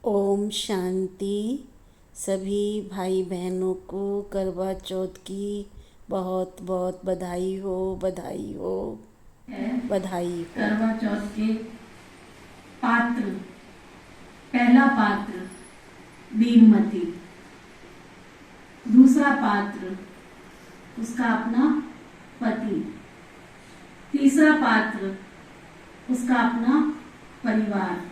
ओम शांति। सभी भाई बहनों को करवा चौथ की बहुत बहुत बधाई हो, बधाई हो, बधाई हो। करवा चौथ के पात्र, पहला पात्र बीरमती, दूसरा पात्र उसका अपना पति, तीसरा पात्र उसका अपना परिवार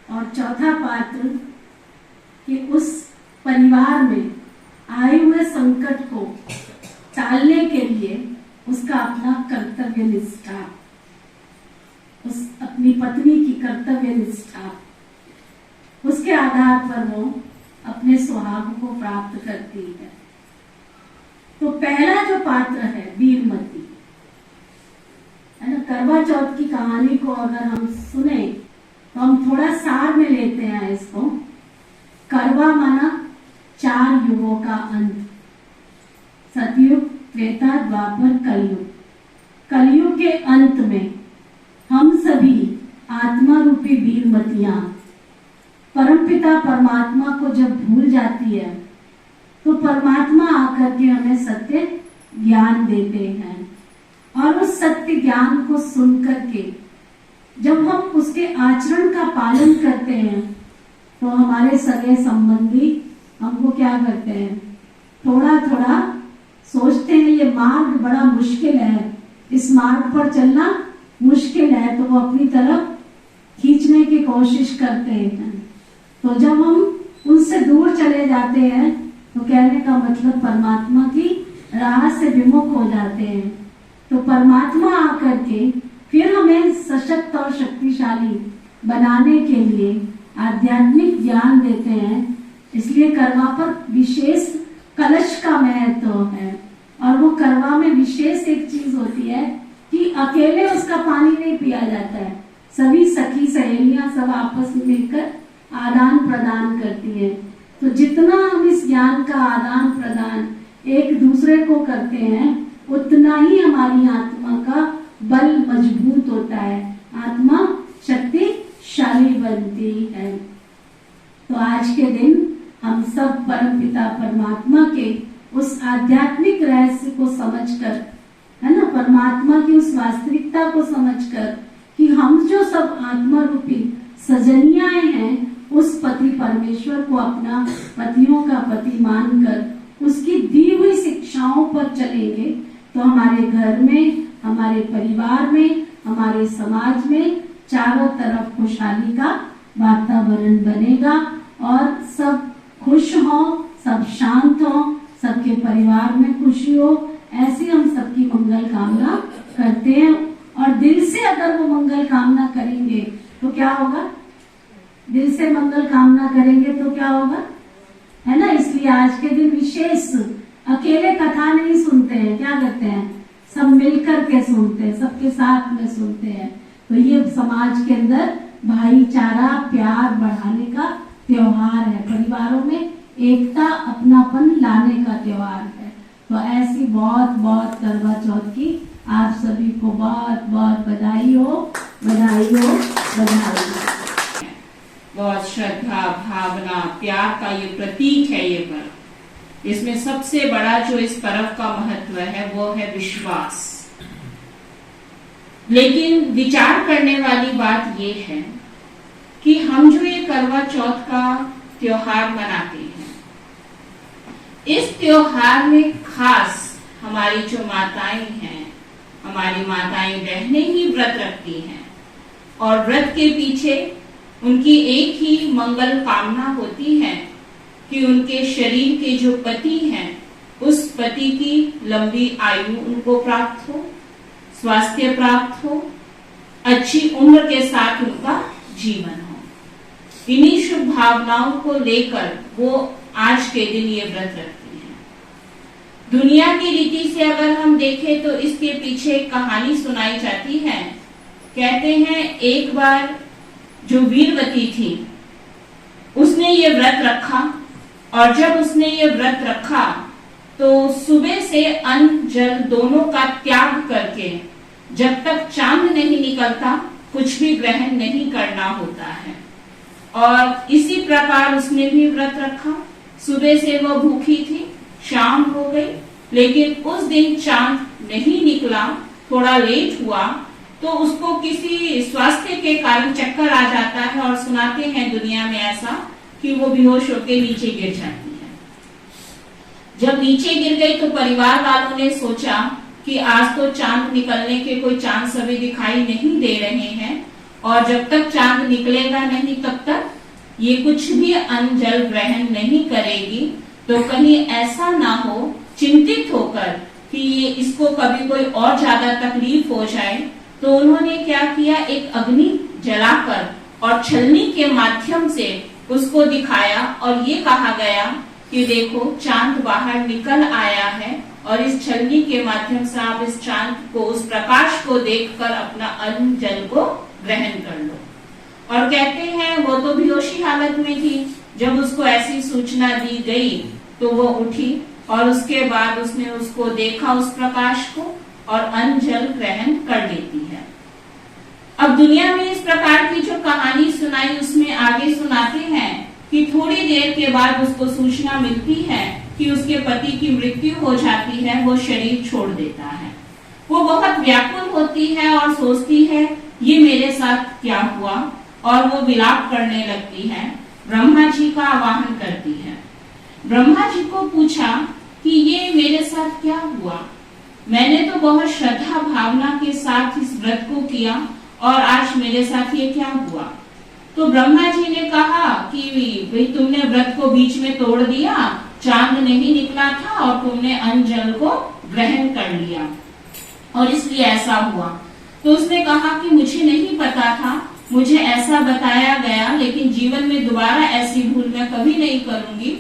और चौथा पात्र कि उस परिवार में आए हुए संकट को टालने के लिए उसका अपना कर्तव्य निष्ठा, उस अपनी पत्नी की कर्तव्य निष्ठा, उसके आधार पर वो अपने सुहाग को प्राप्त करती है। तो पहला जो पात्र है बीरमती, है ना। करवा चौथ की कहानी को अगर हम सुने तो हम थोड़ा सार में लेते हैं इसको। करवा माना 4 युगों का अंत, सतयुग, त्रेता, द्वापर, कलयुग। कलयुग के अंत में हम सभी आत्मा रूपी बीरमतियां परमपिता परमात्मा को जब भूल जाती है तो परमात्मा आकर के हमें सत्य ज्ञान देते हैं और उस सत्य ज्ञान को सुन करके जब हम उसके आचरण का पालन करते हैं तो हमारे सगे संबंधी हमको क्या करते हैं, थोड़ा थोड़ा सोचते हैं ये मार्ग बड़ा मुश्किल है, इस मार्ग पर चलना मुश्किल है, तो वो अपनी तरफ खींचने की कोशिश करते हैं। तो जब हम उनसे दूर चले जाते हैं तो कहने का मतलब परमात्मा की राह से विमुख हो जाते हैं। तो परमात्मा आकर के फिर हमें सशक्त और शक्तिशाली बनाने के लिए आध्यात्मिक ज्ञान देते हैं। इसलिए करवा पर विशेष कलश का महत्व है और वो करवा में विशेष एक चीज होती है कि अकेले उसका पानी नहीं पिया जाता है, सभी सखी सहेलियां सब आपस में मिलकर आदान प्रदान करती है। तो जितना हम इस ज्ञान का आदान प्रदान एक दूसरे को करते हैं उतना ही हमारी आत्मा का बल मजबूत होता है, आत्मा शक्तिशाली बनती है। तो आज के दिन हम सब परमपिता परमात्मा के उस आध्यात्मिक रहस्य को समझकर, है ना, परमात्मा की उस वास्तविकता को समझकर कि हम जो सब आत्मा रूपी सजनियाएं हैं उस पति परमेश्वर को अपना पतियों का पति मानकर उसकी दी हुई शिक्षाओं पर चलेंगे तो हमारे घर में, हमारे परिवार में, हमारे समाज में चारों तरफ खुशहाली का वातावरण बनेगा और सब खुश हो, सब शांत हो, सबके परिवार में खुशी हो। ऐसी हम सबकी मंगल कामना करते हैं और दिल से अगर वो मंगल कामना करेंगे तो क्या होगा, दिल से मंगल कामना करेंगे तो क्या होगा, है ना। इसलिए आज के दिन विशेष अकेले कथा नहीं सुनते हैं, क्या करते हैं, सब मिलकर के सुनते हैं, सबके साथ में सुनते हैं। तो ये समाज के अंदर भाईचारा प्यार बढ़ाने का त्योहार है, परिवारों में एकता अपनापन लाने का त्योहार है। तो ऐसी बहुत बहुत करवा चौथ की आप सभी को बहुत बहुत बधाई हो, बधाई हो, बधाई हो। बहुत श्रद्धा भावना प्यार का ये प्रतीक है ये पर्व। इसमें सबसे बड़ा जो इस पर्व का महत्व है वो है विश्वास। लेकिन विचार करने वाली बात ये है कि हम जो ये करवा चौथ का त्योहार मनाते हैं, इस त्योहार में खास हमारी जो माताएं हैं, हमारी माताएं बहनें ही व्रत रखती हैं और व्रत के पीछे उनकी एक ही मंगल कामना होती है कि उनके शरीर के जो पति हैं उस पति की लंबी आयु उनको प्राप्त हो, स्वास्थ्य प्राप्त हो, अच्छी उम्र के साथ उनका जीवन हो। इन्हीं शुभ भावनाओं को लेकर वो आज के दिन ये व्रत रखती हैं। दुनिया की रीति से अगर हम देखें तो इसके पीछे एक कहानी सुनाई जाती है। कहते हैं एक बार जो वीरवती थी उसने ये व्रत रखा और जब उसने ये व्रत रखा तो सुबह से अन्न जल दोनों का त्याग करके जब तक चांद नहीं निकलता कुछ भी ग्रहण नहीं करना होता है। और इसी प्रकार उसने भी व्रत रखा। सुबह से वह भूखी थी, शाम हो गई, लेकिन उस दिन चांद नहीं निकला, थोड़ा लेट हुआ, तो उसको किसी स्वास्थ्य के कारण चक्कर आ जाता है और सुनाते हैं दुनिया में ऐसा कि वो बेहोश होकर नीचे गिर जाती है। जब नीचे गिर गई तो परिवार वालों ने सोचा कि आज तो चांद निकलने के कोई चांस अभी दिखाई नहीं दे रहे हैं और जब तक चांद निकलेगा नहीं तब तक ये कुछ भी अन्न जल ग्रहण नहीं करेगी, तो कहीं ऐसा ना हो, चिंतित होकर कि ये इसको कभी कोई और ज्यादा तकलीफ हो जाए, तो उन्होंने क्या किया, एक अग्नि जलाकर और छलनी के माध्यम से उसको दिखाया और ये कहा गया कि देखो चांद बाहर निकल आया है और इस छलनी के माध्यम से आप इस चांद को, उस प्रकाश को देखकर अपना अन्न जल को ग्रहण कर लो। और कहते हैं वो तो बेहोशी हालत में थी, जब उसको ऐसी सूचना दी गई तो वो उठी और उसके बाद उसने उसको देखा, उस प्रकाश को, और अन्न जल ग्रहण कर लेती है। अब दुनिया में इस प्रकार की जो कहानी सुनाई उसमें आगे सुनाते हैं कि थोड़ी देर के बाद उसको सूचना मिलती है कि उसके पति की मृत्यु हो जाती है, वो शरीर छोड़ देता है। वो बहुत व्याकुल होती है और सोचती है ये मेरे साथ क्या हुआ, और वो विलाप करने लगती है। ब्रह्मा जी का आवाहन करती है। ब्रह्मा जी को पूछा कि ये मेरे साथ क्या हुआ, मैंने तो बहुत श्रद्धा भावना के साथ इस व्रत को किया और आज मेरे साथ ये क्या हुआ। तो ब्रह्मा जी ने कहा कि भाई तुमने व्रत को बीच में तोड़ दिया, चांद नहीं निकला था और तुमने अन्न जल को ग्रहण कर लिया और इसलिए ऐसा हुआ। तो उसने कहा कि मुझे नहीं पता था, मुझे ऐसा बताया गया, लेकिन जीवन में दोबारा ऐसी भूल मैं कभी नहीं करूंगी,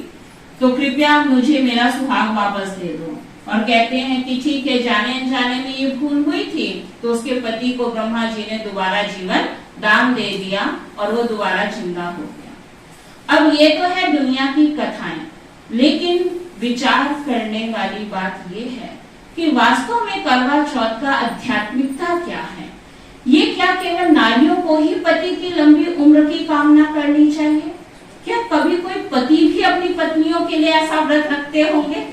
तो कृपया मुझे मेरा सुहाग वापस दे दो। और कहते हैं कि ठीक है, जाने अनजाने में ये भूल हुई थी, तो उसके पति को ब्रह्मा जी ने दोबारा जीवन दान दे दिया और वो दोबारा जिंदा हो गया। अब ये तो है दुनिया की कथाएं, लेकिन विचार करने वाली बात ये है कि वास्तव में करवा चौथ का आध्यात्मिकता क्या है। ये क्या केवल नारियों को ही पति की लंबी उम्र की कामना करनी चाहिए? क्या कभी कोई पति भी अपनी पत्नियों के लिए ऐसा व्रत रखते होंगे?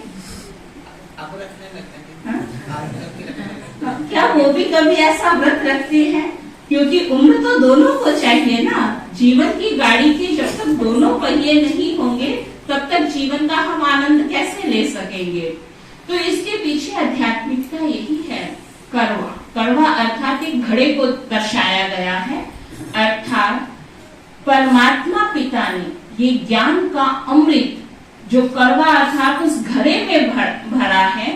क्या वो भी कभी ऐसा व्रत रखते हैं? क्योंकि उम्र तो दोनों को चाहिए ना। जीवन की गाड़ी के जब तक दोनों पहिए नहीं होंगे तब तक जीवन का हम आनंद कैसे ले सकेंगे। तो इसके पीछे आध्यात्मिकता यही है। करवा, करवा अर्थात एक घड़े को दर्शाया गया है, अर्थात परमात्मा पिता ने ये ज्ञान का अमृत जो करवा अर्थात उस घड़े में भरा है,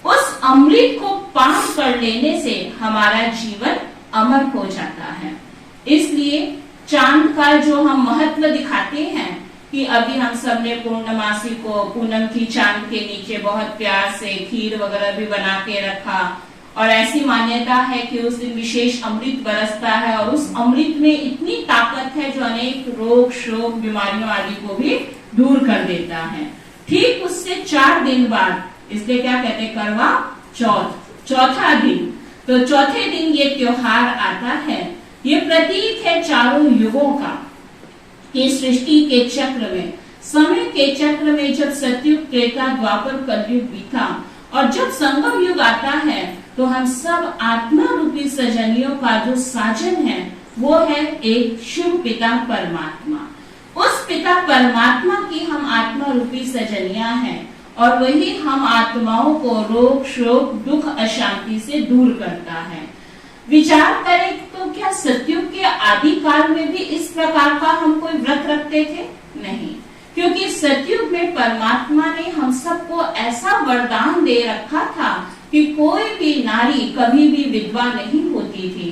उस अमृत को पान कर लेने से हमारा जीवन अमर हो जाता है। इसलिए चांद का जो हम महत्व दिखाते हैं कि अभी हम सब ने पूर्णमासी को, पूनम की चांद के नीचे बहुत प्यार से खीर वगैरह भी बना के रखा, और ऐसी मान्यता है कि उस दिन विशेष अमृत बरसता है और उस अमृत में इतनी ताकत है जो अनेक रोग शोक बीमारियों आदि को भी दूर कर देता है। ठीक उससे 4 दिन बाद, इसलिए क्या कहते हैं, करवा चौथ, चौथा दिन। तो चौथे दिन ये त्योहार आता है। ये प्रतीक है चारों युगों का, कि सृष्टि के चक्र में, समय के चक्र में जब सतयुग, त्रेता, द्वापर, कलयुग बीता और जब संगम युग आता है, तो हम सब आत्मा रूपी सजनियों का जो साजन है वो है एक शिव पिता परमात्मा। उस पिता परमात्मा की हम आत्मा रूपी सजनियां हैं और वही हम आत्माओं को रोग शोक दुख अशांति से दूर करता है। विचार करें तो क्या सतयुग के आदि काल में भी इस प्रकार का हम कोई व्रत रखते थे? नहीं, क्योंकि सतयुग में परमात्मा ने हम सबको ऐसा वरदान दे रखा था कि कोई भी नारी कभी भी विधवा नहीं होती थी।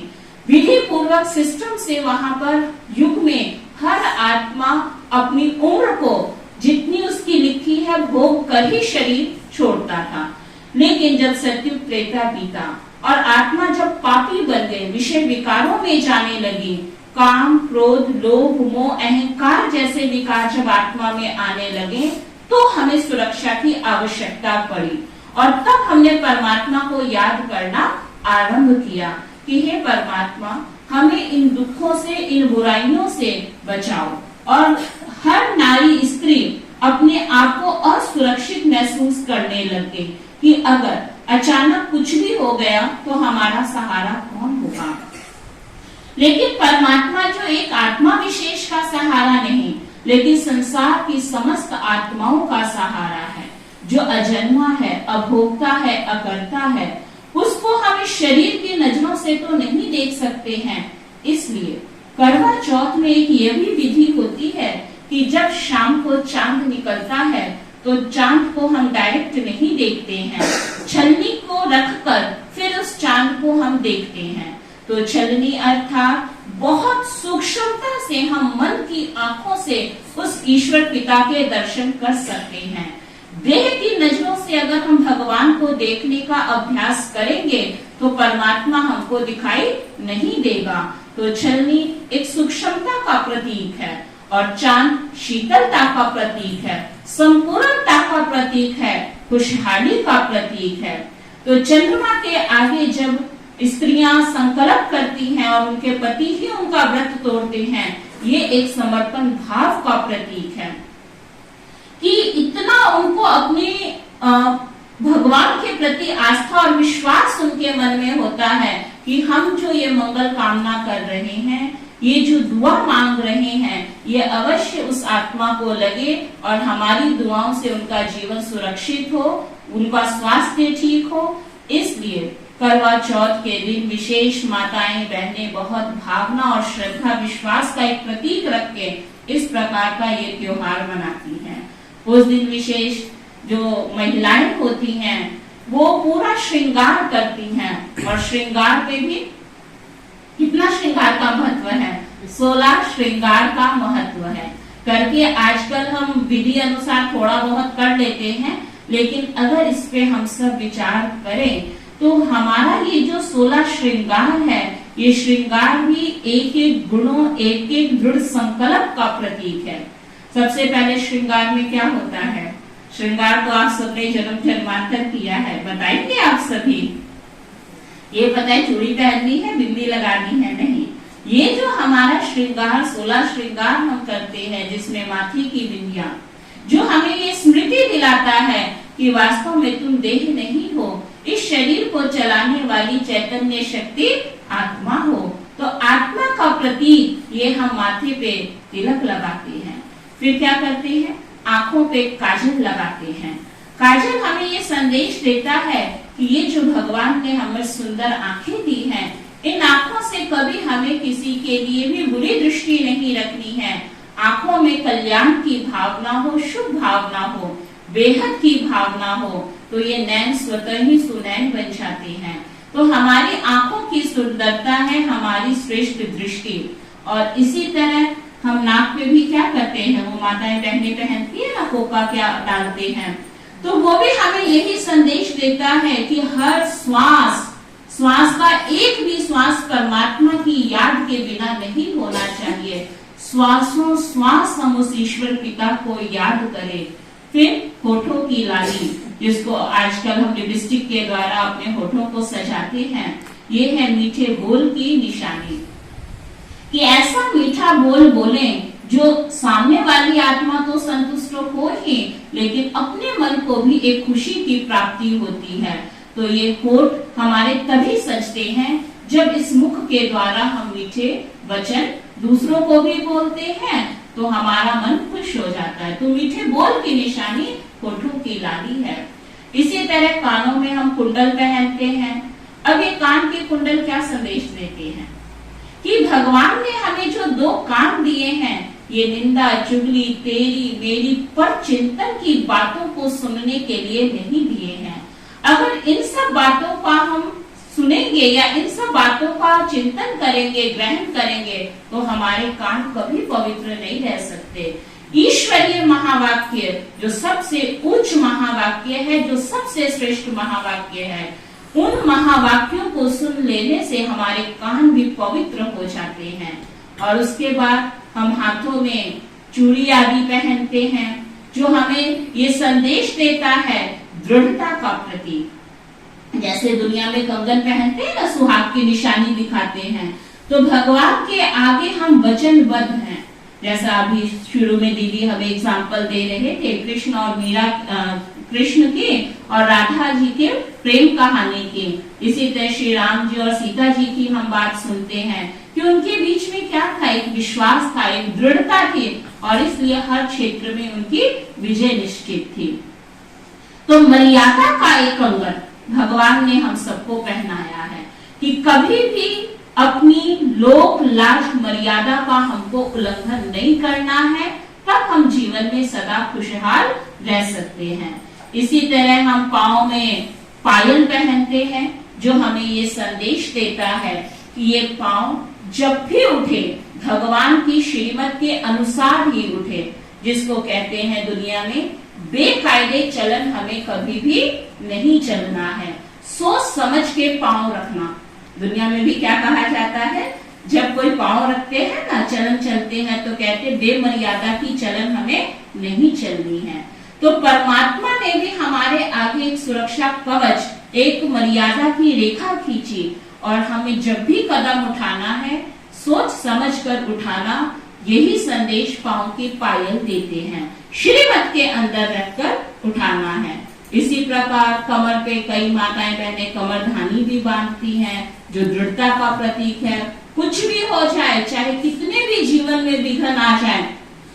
विधि पूर्वक सिस्टम से वहां पर युग में हर आत्मा अपनी उम्र को जितनी उसकी लिखी है भोग कर ही शरीर छोड़ता था। लेकिन जब सतयुग त्रेता बीता और आत्मा जब पापी बन गई, विषय विकारों में जाने लगी, काम, क्रोध, लोभ, मोह, अहंकार जैसे विकार जब आत्मा में आने लगे, तो हमें सुरक्षा की आवश्यकता पड़ी और तब हमने परमात्मा को याद करना आरंभ किया कि हे परमात्मा, हमें इन दुखों से, इन बुराइयों से बचाओ। और हर नारी स्त्री अपने आप को असुरक्षित महसूस करने लगे कि अगर अचानक कुछ भी हो गया तो हमारा सहारा कौन होगा। लेकिन परमात्मा जो एक आत्मा विशेष का सहारा नहीं, लेकिन संसार की समस्त आत्माओं का सहारा है, जो अजन्मा है, अभोक्ता है, अकर्ता है, उसको हम इस शरीर की नजरों से तो नहीं देख सकते हैं। इसलिए करवा चौथ में एक यह भी विधि होती है कि जब शाम को चांद निकलता है तो चांद को हम डायरेक्ट नहीं देखते हैं, छलनी को रखकर फिर उस चांद को हम देखते हैं। तो छलनी अर्थात बहुत सूक्ष्मता से हम मन की आंखों से उस ईश्वर पिता के दर्शन कर सकते हैं। देह की नजरों से अगर हम भगवान को देखने का अभ्यास करेंगे तो परमात्मा हमको दिखाई नहीं देगा। तो छलनी एक सूक्ष्मता का प्रतीक है और चांद शीतलता का प्रतीक है, संपूर्णता का प्रतीक है, खुशहाली का प्रतीक है। तो चंद्रमा के आगे जब स्त्रियां संकल्प करती हैं और उनके पति ही उनका व्रत तोड़ते हैं, ये एक समर्पण भाव का प्रतीक है कि इतना उनको अपने भगवान के प्रति आस्था और विश्वास उनके मन में होता है कि हम जो ये मंगल कामना कर रहे हैं, ये जो दुआ मांग रहे हैं, ये अवश्य उस आत्मा को लगे और हमारी दुआओं से उनका जीवन सुरक्षित हो, उनका स्वास्थ्य ठीक हो। इसलिए करवा चौथ के दिन विशेष माताएं बहनें बहुत भावना और श्रद्धा विश्वास का एक प्रतीक रख के इस प्रकार का ये त्योहार मनाती हैं। उस दिन विशेष जो महिलाएं होती हैं वो पूरा श्रृंगार करती हैं और श्रृंगार पे भी कितना श्रृंगार का महत्व है, 16 श्रृंगार का महत्व है करके आजकल हम विधि अनुसार थोड़ा बहुत कर लेते हैं, लेकिन अगर इस पे हम सब विचार करें तो हमारा ये जो 16 श्रृंगार है, ये श्रृंगार भी एक एक गुणों, एक एक दृढ़ संकल्प का प्रतीक है। सबसे पहले श्रृंगार में क्या होता है? श्रृंगार तो आप सबने जन्म जन्मांतर किया है, बताएंगे आप सभी? ये पता है चूड़ी पहननी है, बिंदी लगानी है? नहीं, ये जो हमारा श्रृंगार 16 श्रृंगार हम करते हैं, जिसमें माथे की बिंदिया, जो हमें ये स्मृति दिलाता है कि वास्तव में तुम देह नहीं हो, इस शरीर को चलाने वाली चैतन्य शक्ति आत्मा हो। तो आत्मा का प्रतीक ये हम माथे पे तिलक लगाते हैं। फिर क्या करते हैं? आंखों पे काजल लगाते हैं। काजल हमें ये संदेश देता है कि ये जो भगवान ने हमें सुंदर आंखें दी हैं, इन आंखों से कभी हमें किसी के लिए भी बुरी दृष्टि नहीं रखनी है। आंखों में कल्याण की भावना हो, शुभ भावना हो, बेहद की भावना हो, तो ये नैन स्वतः ही सुनैन बन जाते हैं। तो हमारी आंखों की सुंदरता है हमारी श्रेष्ठ दृष्टि। और इसी तरह हम नाक पे भी क्या करते हैं, वो माताएं बहनें पहनती है ना, कोका क्या डालते हैं, तो वो भी हमें यही संदेश देता है कि हर श्वास का एक भी श्वास परमात्मा की याद के बिना नहीं होना चाहिए। श्वासों श्वास हम उस ईश्वर पिता को याद करें। फिर होठों की लाली, जिसको आजकल हम लिपस्टिक के द्वारा अपने होठों को सजाते हैं, ये है मीठे बोल की निशानी कि ऐसा मीठा बोल बोलें जो सामने वाली आत्मा तो संतुष्ट हो ही, लेकिन अपने मन को भी एक खुशी की प्राप्ति होती है। तो ये होठ हमारे तभी सजते हैं जब इस मुख के द्वारा हम मीठे वचन दूसरों को भी बोलते हैं, तो हमारा मन खुश हो जाता है। तो मीठे बोल की निशानी होठों की लाली है। इसी तरह कानों में हम कुंडल पहनते हैं। अब ये कान के कुंडल क्या संदेश देते हैं कि भगवान ने हमें जो 2 कान दिए हैं, ये निंदा चुगली तेरी मेरी पर चिंतन की बातों को सुनने के लिए नहीं दिए हैं। अगर इन सब बातों का हम सुनेंगे या इन सब बातों का चिंतन करेंगे, ग्रहण करेंगे, तो हमारे कान कभी पवित्र नहीं रह सकते। ईश्वरीय महावाक्य जो सबसे उच्च महावाक्य है, जो सबसे श्रेष्ठ महावाक्य है, उन महावाक्यों को सुन लेने से हमारे कान भी पवित्र हो जाते हैं। और उसके बाद हम हाथों में चूड़ी आदि पहनते हैं, जो हमें ये संदेश देता है दृढ़ता का प्रतीक। जैसे दुनिया में कंगन पहनते हैं ना, सुहाग की निशानी दिखाते हैं, तो भगवान के आगे हम वचनबद्ध हैं। जैसा अभी शुरू में दीदी हमें एग्जाम्पल दे रहे थे कृष्ण और मीरा, कृष्ण के और राधा जी के प्रेम कहानी की। इसी तरह श्री राम जी और सीता जी की हम बात सुनते हैं कि उनके बीच में क्या था, एक विश्वास था, एक दृढ़ता थी और इसलिए हर क्षेत्र में उनकी विजय निश्चित थी। तो मर्यादा का एक कंगन भगवान ने हम सबको पहनाया है कि कभी भी अपनी लोक लाज मर्यादा का हमको उल्लंघन नहीं करना है, तब हम जीवन में सदा खुशहाल रह सकते हैं। इसी तरह हम पाँव में पायल पहनते हैं जो हमें ये संदेश देता है कि ये पाँव जब भी उठे भगवान की श्रीमत के अनुसार ही उठे, जिसको कहते हैं दुनिया में बेकायदे चलन हमें कभी भी नहीं चलना है, सोच समझ के पाँव रखना। दुनिया में भी क्या कहा जाता है, जब कोई पाँव रखते हैं ना, चलन चलते हैं, तो कहते बेमर्यादा की चलन हमें नहीं चलनी है। तो परमात्मा ने भी हमारे आगे एक सुरक्षा कवच, एक मर्यादा की रेखा खींची और हमें जब भी कदम उठाना है सोच समझ कर उठाना, यही संदेश पाँव के पायल देते हैं, श्रीमत के अंदर रखकर उठाना है। इसी प्रकार कमर पे कई माताएं बहनें कमरधानी भी बांधती हैं जो दृढ़ता का प्रतीक है। कुछ भी हो जाए, चाहे कितने भी जीवन में विघ्न आ जाए,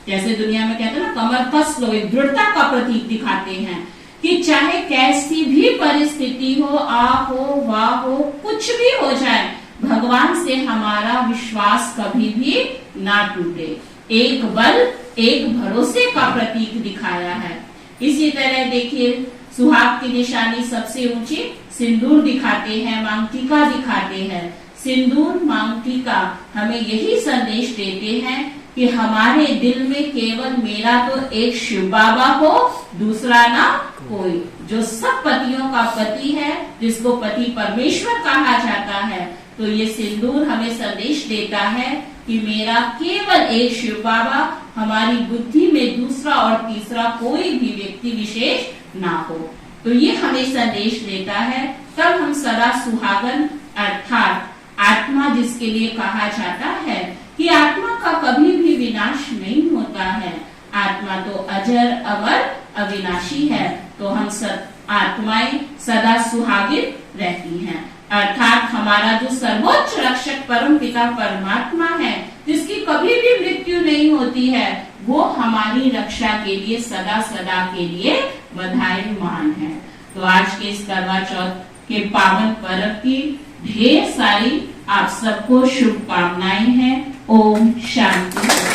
जैसे दुनिया में कहते हैं ना कमर कस लो, एक दृढ़ता का प्रतीक दिखाते हैं कि चाहे कैसी भी परिस्थिति हो, आ हो वाह हो, कुछ भी हो जाए, भगवान से हमारा विश्वास कभी भी ना टूटे। एक बल, एक भरोसे का प्रतीक दिखाया है। इसी तरह देखिए सुहाग की निशानी सबसे ऊंची सिंदूर दिखाते हैं, मांग टीका दिखाते हैं। सिंदूर मांग टीका हमें यही संदेश देते हैं कि हमारे दिल में केवल मेरा तो एक शिव बाबा हो, दूसरा ना कोई, जो सब पतियों का पति है, जिसको पति परमेश्वर कहा जाता है। तो ये सिंदूर हमें संदेश देता है कि मेरा केवल एक शिव बाबा, हमारी बुद्धि में दूसरा और तीसरा कोई भी व्यक्ति विशेष ना हो। तो ये हमें संदेश देता है। तब हम सदा सुहागन अर्थात आत्मा, जिसके लिए कहा जाता है कि आत्मा का कभी भी विनाश नहीं होता है, आत्मा तो अजर अमर अविनाशी है। तो हम सब आत्माएं सदा सुहागिन रहती हैं, अर्थात हमारा जो सर्वोच्च रक्षक परम पिता परमात्मा है, जिसकी कभी भी मृत्यु नहीं होती है, वो हमारी रक्षा के लिए सदा सदा के लिए बधाईमान है। तो आज के इस करवा चौथ के पावन पर्व की ढेर सारी आप सबको शुभकामनाएं हैं। ओम शांति।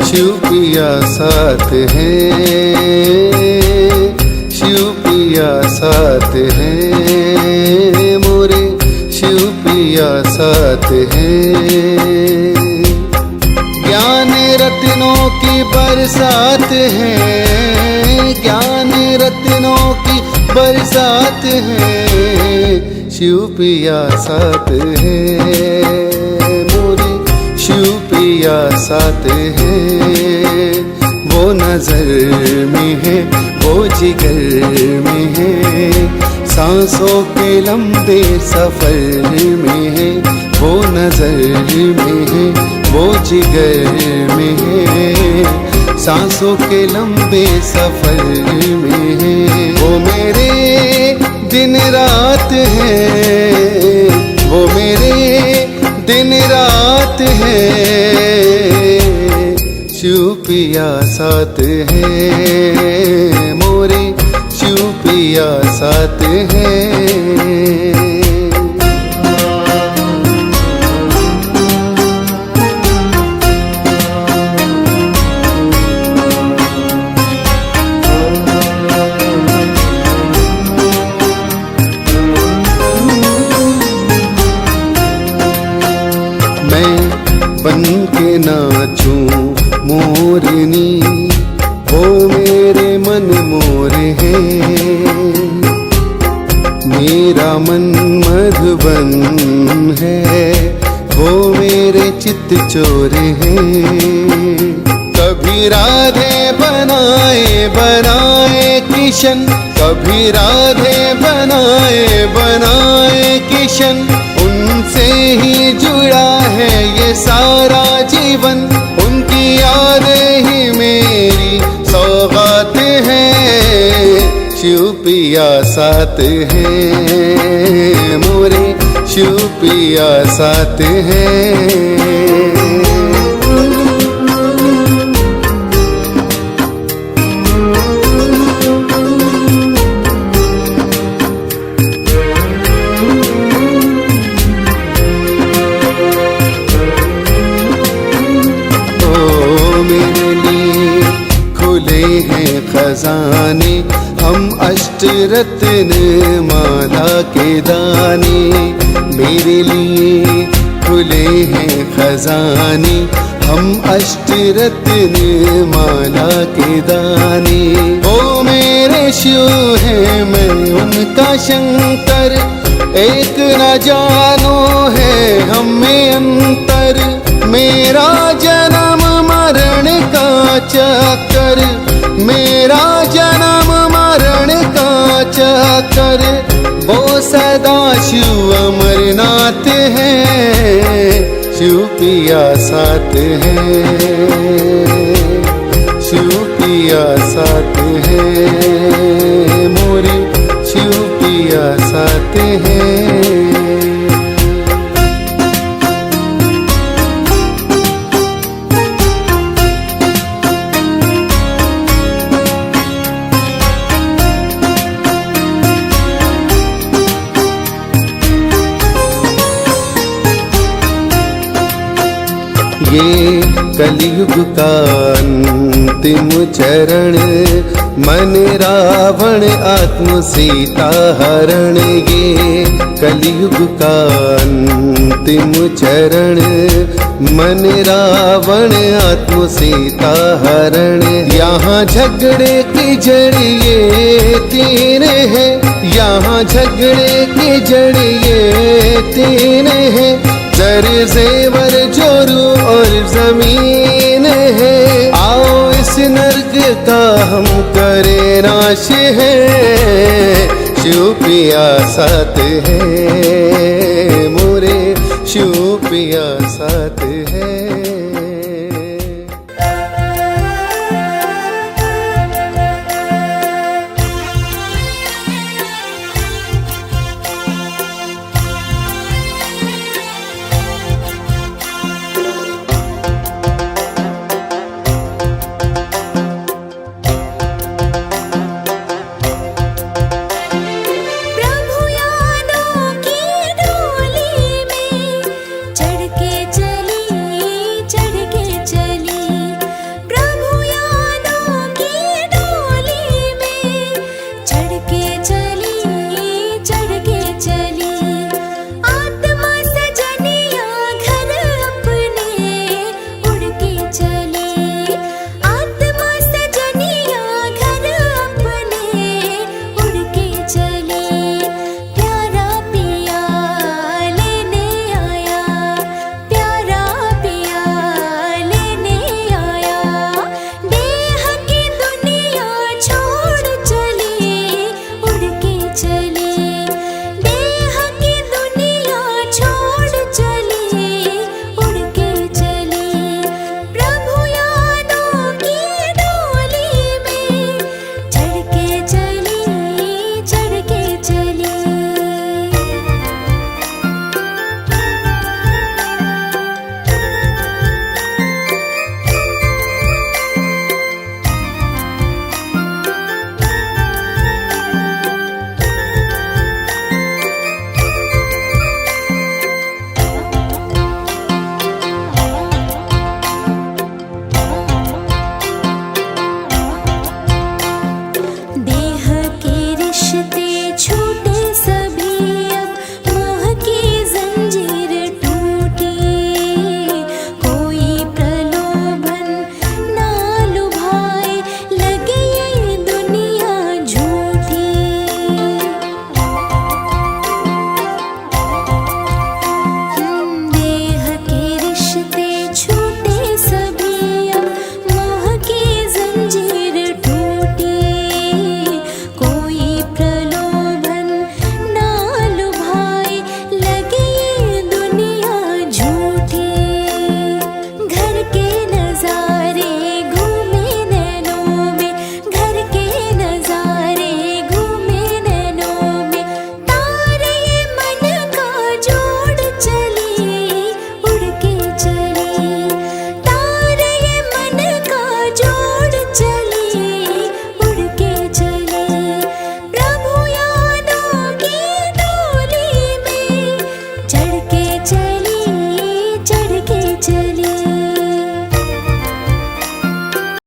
शिव पिया साथ है, शिव पिया साथ है, मोरे शिव पिया साथ है। ज्ञान रत्नों की बरसात है, ज्ञान रत्नों की बरसात है, शिव पिया साथ है, मोरे शिव पिया साथ है। वो नजर में है, वो जिगर में है, सांसों के लंबे सफर में है। वो नजर में है, वो जिगर में है, सांसों के लंबे सफर में है। वो मेरे दिन रात है, वो मेरे दिन रात है, शिव पिया साथ है, मोरे शिव पिया साथ है। बन के नाचूं मोरनी, वो मेरे मन मोर है, मेरा मन मधुबन है, चित चोर हैं। कभी राधे बनाए किशन, कभी राधे बनाए किशन, उनसे ही जुड़ा है ये सारा जीवन। उनकी यादें ही मेरी सौगात है, शिव पिया साथ है मोरे, शिव पिया साथ है। खजाने हम अष्टरत्न माला के दाने, मेरे लिए खुले हैं खजाने हम अष्टरत्न माला के दाने। ओ मेरे शिव है मैं उनका शंकर, एक न जानो है हम में अंतर। मेरा जन्म मरण का चक्कर, मेरा जन्म मरण का चक्कर, वो सदा शिव अमरनाथ है, शिव पिया साथ है, शिव पिया साथ है मोरे, शिव पिया साथ है। ये कलयुग का अंतिम चरण, मन रावण आत्म सीता हरण। ये कलयुग का अंतिम चरण, मन रावण आत्म सीता हरण। यहाँ झगड़े की जड़ ये तीन है, यहाँ झगड़े की जड़ ये तीन है। जर जेवर जोरू और जमीन है, आओ इस नर्क का हम करें नाश है, शिव पिया साथ है मोरे, शिव पिया साथ है।